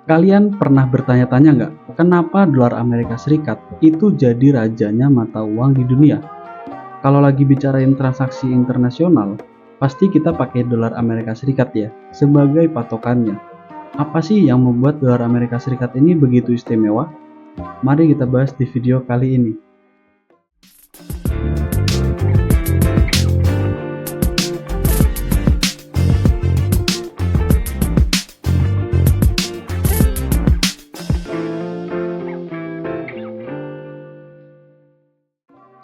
Kalian pernah bertanya-tanya nggak, kenapa dolar Amerika Serikat itu jadi rajanya mata uang di dunia? Kalau lagi bicarain transaksi internasional, pasti kita pakai dolar Amerika Serikat ya, sebagai patokannya. Apa sih yang membuat dolar Amerika Serikat ini begitu istimewa? Mari kita bahas di video kali ini.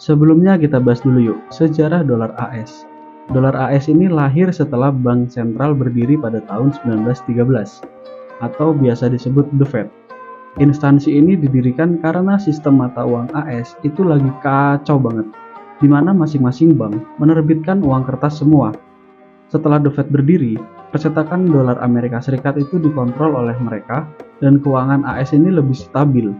Sebelumnya kita bahas dulu yuk, sejarah dolar AS. Dolar AS ini lahir setelah Bank Sentral berdiri pada tahun 1913, atau biasa disebut The Fed. Instansi ini didirikan karena sistem mata uang AS itu lagi kacau banget, di mana masing-masing bank menerbitkan uang kertas semua. Setelah The Fed berdiri, percetakan dolar Amerika Serikat itu dikontrol oleh mereka dan keuangan AS ini lebih stabil.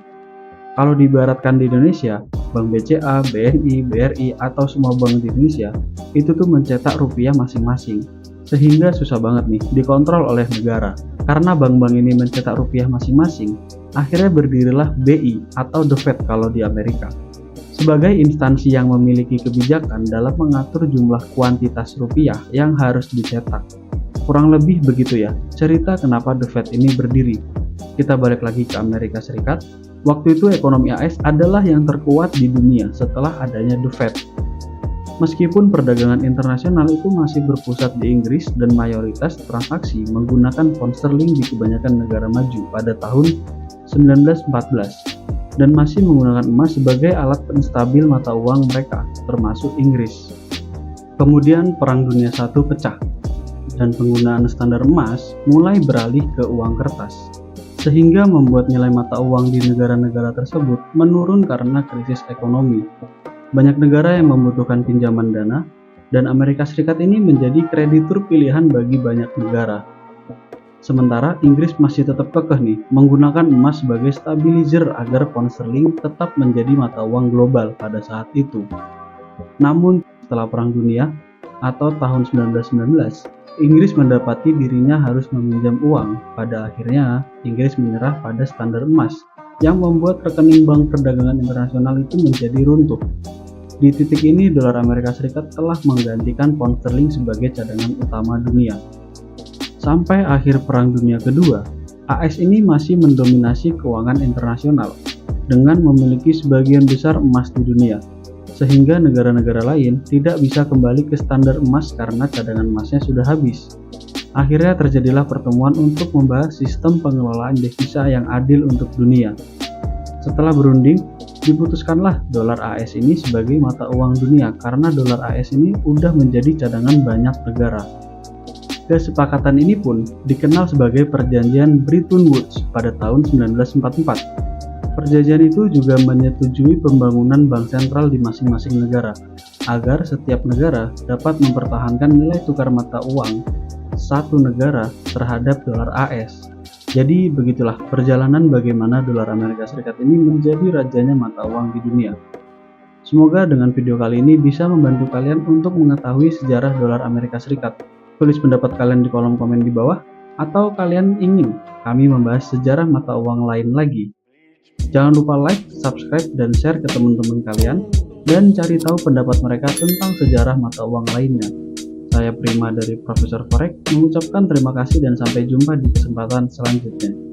Kalau diibaratkan di Indonesia, Bank BCA, BNI, BRI, atau semua bank di Indonesia, itu tuh mencetak rupiah masing-masing. Sehingga susah banget nih dikontrol oleh negara. Karena bank-bank ini mencetak rupiah masing-masing, akhirnya berdirilah BI atau The Fed kalau di Amerika. Sebagai instansi yang memiliki kebijakan dalam mengatur jumlah kuantitas rupiah yang harus dicetak. Kurang lebih begitu ya, cerita kenapa The Fed ini berdiri. Kita balik lagi ke Amerika Serikat. Waktu itu ekonomi AS adalah yang terkuat di dunia setelah adanya The Fed. Meskipun perdagangan internasional itu masih berpusat di Inggris dan mayoritas transaksi menggunakan pound sterling di kebanyakan negara maju pada tahun 1914 dan masih menggunakan emas sebagai alat penstabil mata uang mereka, termasuk Inggris. Kemudian Perang Dunia I pecah dan penggunaan standar emas mulai beralih ke uang kertas, sehingga membuat nilai mata uang di negara-negara tersebut menurun karena krisis ekonomi. Banyak negara yang membutuhkan pinjaman dana, dan Amerika Serikat ini menjadi kreditur pilihan bagi banyak negara. Sementara Inggris masih tetap kekeh nih, menggunakan emas sebagai stabilizer agar pound sterling tetap menjadi mata uang global pada saat itu. Namun setelah Perang Dunia atau tahun 1919, Inggris mendapati dirinya harus meminjam uang. Pada akhirnya, Inggris menyerah pada standar emas, yang membuat rekening bank perdagangan internasional itu menjadi runtuh. Di titik ini, dolar Amerika Serikat telah menggantikan pound sterling sebagai cadangan utama dunia. Sampai akhir Perang Dunia Kedua, AS ini masih mendominasi keuangan internasional, dengan memiliki sebagian besar emas di dunia, sehingga negara-negara lain tidak bisa kembali ke standar emas karena cadangan emasnya sudah habis. Akhirnya terjadilah pertemuan untuk membahas sistem pengelolaan devisa yang adil untuk dunia. Setelah berunding, diputuskanlah dolar AS ini sebagai mata uang dunia karena dolar AS ini udah menjadi cadangan banyak negara. Kesepakatan ini pun dikenal sebagai Perjanjian Bretton Woods pada tahun 1944. Perjanjian itu juga menyetujui pembangunan bank sentral di masing-masing negara, agar setiap negara dapat mempertahankan nilai tukar mata uang satu negara terhadap dolar AS. Jadi begitulah perjalanan bagaimana dolar Amerika Serikat ini menjadi rajanya mata uang di dunia. Semoga dengan video kali ini bisa membantu kalian untuk mengetahui sejarah dolar Amerika Serikat. Tulis pendapat kalian di kolom komen di bawah, atau kalian ingin kami membahas sejarah mata uang lain lagi. Jangan lupa like, subscribe, dan share ke teman-teman kalian, dan cari tahu pendapat mereka tentang sejarah mata uang lainnya. Saya Prima dari Profesor Forex mengucapkan terima kasih dan sampai jumpa di kesempatan selanjutnya.